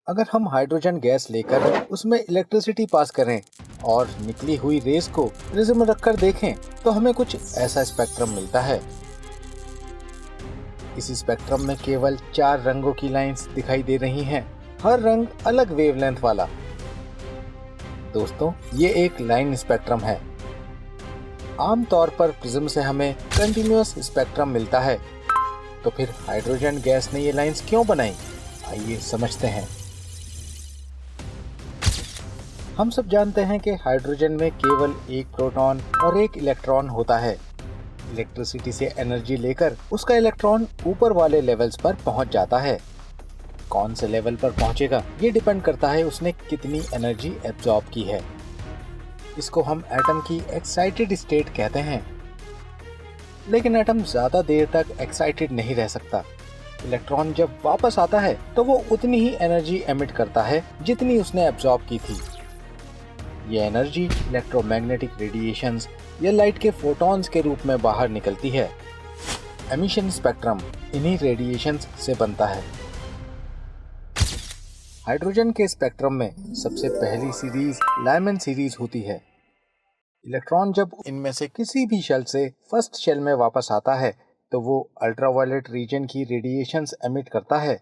अगर हम hydrogen gas लेकर उसमें इलेक्ट्रिसिटी पास करें और निकली हुई रेस को प्रिज्म में रखकर देखें तो हमें कुछ ऐसा स्पेक्ट्रम मिलता है। इस स्पेक्ट्रम में केवल 4 रंगों की लाइंस दिखाई दे रही हैं, हर रंग अलग वेवलेंथ वाला। दोस्तों, ये एक लाइन स्पेक्ट्रम है। आमतौर पर प्रिज्म से हमें कंटिन्यूअस स्पेक्ट्रम मिलता है, तो फिर हाइड्रोजन गैस ने ये लाइंस क्यों बनाई? आइए समझते हैं। हम सब जानते हैं कि हाइड्रोजन में केवल एक प्रोटॉन और एक इलेक्ट्रॉन होता है। इलेक्ट्रिसिटी से एनर्जी लेकर उसका इलेक्ट्रॉन ऊपर वाले लेवल्स पर पहुंच जाता है। कौन से लेवल पर पहुंचेगा ये डिपेंड करता है उसने कितनी एनर्जी एब्जॉर्ब की है। इसको हम एटम की एक्साइटेड स्टेट कहते हैं। लेकिन एटम ज्यादा देर तक एक्साइटेड नहीं रह सकता। इलेक्ट्रॉन जब वापस आता है तो वो उतनी ही एनर्जी एमिट करता है जितनी उसने एब्जॉर्ब की थी। ये एनर्जी इलेक्ट्रोमैग्नेटिक रेडिएशंस या लाइट के फोटॉन्स के रूप में बाहर निकलती है। एमिशन स्पेक्ट्रम इन्हीं रेडिएशंस से बनता है। हाइड्रोजन के स्पेक्ट्रम में सबसे पहली सीरीज लायमन सीरीज होती है। इलेक्ट्रॉन जब इनमें से किसी भी शेल से फर्स्ट शेल में वापस आता है तो वो अल्ट्रावायलेट रीजन की रेडिएशंस एमिट करता है।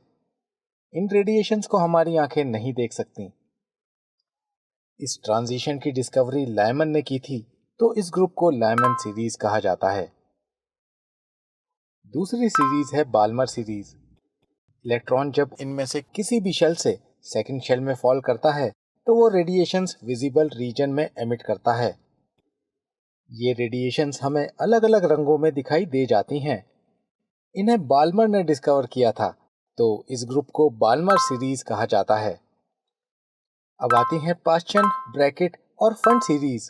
इन रेडिएशंस को हमारी आंखें नहीं देख सकती। इस ट्रांजिशन की डिस्कवरी लायमन ने की थी, तो इस ग्रुप को लायमन सीरीज कहा जाता है। दूसरी सीरीज है बाल्मर सीरीज। इलेक्ट्रॉन जब इनमें से किसी भी शेल से सेकंड शेल में फॉल करता है तो वो रेडिएशंस विजिबल रीजन में एमिट करता है। ये रेडिएशंस हमें अलग अलग रंगों में दिखाई दे जाती हैं। इन्हें बाल्मर ने डिस्कवर किया था, तो इस ग्रुप को बाल्मर सीरीज कहा जाता है। अब आती हैं पाश्चन, ब्रैकेट और फंड सीरीज।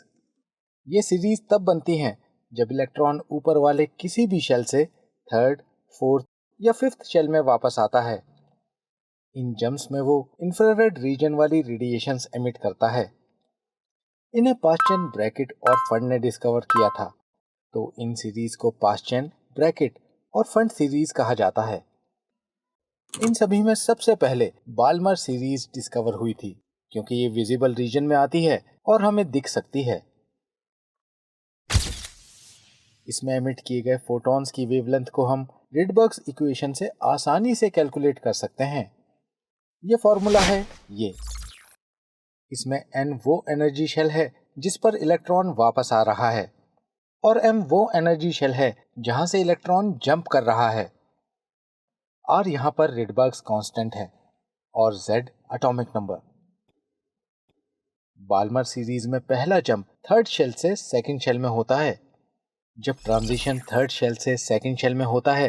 ये सीरीज तब बनती हैं जब इलेक्ट्रॉन ऊपर वाले किसी भी शेल से थर्ड, फोर्थ या फिफ्थ शेल में वापस आता है। इन जम्प्स में वो इंफ्रारेड रीजन वाली रेडिएशंस एमिट करता है। इन्हें पाश्चन, ब्रैकेट और फंड ने डिस्कवर किया था, तो इन सीरीज को पाश्चन, ब्रैकेट और फंड सीरीज कहा जाता है। इन सभी में सबसे पहले बाल्मर सीरीज डिस्कवर हुई थी, क्योंकि ये विजिबल रीजन में आती है और हमें दिख सकती है। इसमें एमिट किए गए फोटॉन्स की वेवलेंथ को हम रिडबर्ग्स इक्वेशन से आसानी से कैलकुलेट कर सकते हैं। ये फॉर्मूला है ये। इसमें n वो एनर्जी शेल है जिस पर इलेक्ट्रॉन वापस आ रहा है, और m वो एनर्जी शेल है जहां से इलेक्ट्रॉन जंप कर रहा है। r यहां पर रिडबर्ग्स कांस्टेंट है और z atomic number. Balmer series में पहला जंप थर्ड शेल से सेकंड शेल में होता है। जब ट्रांजिशन थर्ड शेल से सेकंड शेल में होता है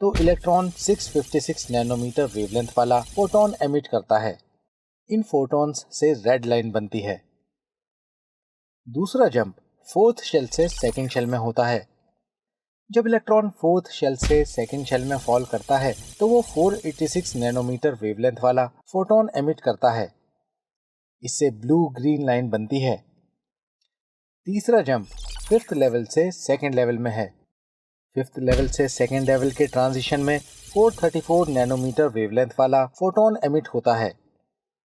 तो इलेक्ट्रॉन 656 नैनोमीटर वेवलेंथ वाला फोटॉन एमिट करता है। इन फोटॉन्स से रेड लाइन बनती है। दूसरा जंप फोर्थ शेल से सेकंड शेल में होता है। जब इलेक्ट्रॉन फोर्थ शेल से सेकंड शेल में फॉल करता है तो वो 486 नैनोमीटर वेवलेंथ वाला फोटॉन एमिट करता है। इससे ब्लू ग्रीन लाइन बनती है। तीसरा जंप फिफ्थ लेवल से सेकंड लेवल में है। फिफ्थ लेवल से सेकंड लेवल के ट्रांजिशन में 434 नैनोमीटर वेवलेंथ वाला फोटॉन एमिट होता है।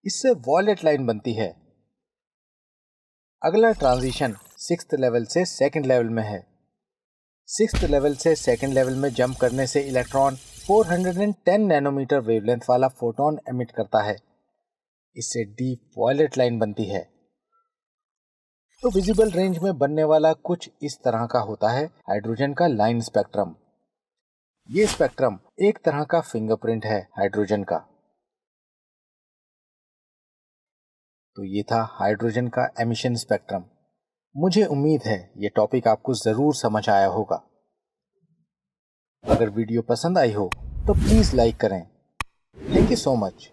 इससे वॉयलेट लाइन बनती है। अगला ट्रांजिशन सिक्स्थ लेवल से सेकंड लेवल में है। सिक्स्थ लेवल से सेकंड लेवल में जंप करने से इलेक्ट्रॉन 410 नैनोमीटर वेवलेंथ वाला फोटॉन एमिट करता है। इससे डीप वॉयलेट लाइन बनती है। तो विजिबल रेंज में बनने वाला कुछ इस तरह का होता है हाइड्रोजन का लाइन स्पेक्ट्रम। ये स्पेक्ट्रम एक तरह का फिंगरप्रिंट है हाइड्रोजन का। तो ये था हाइड्रोजन का एमिशन स्पेक्ट्रम। मुझे उम्मीद है ये टॉपिक आपको जरूर समझ आया होगा। अगर वीडियो पसंद आई हो तो प्लीज लाइक करें। Thank you so much.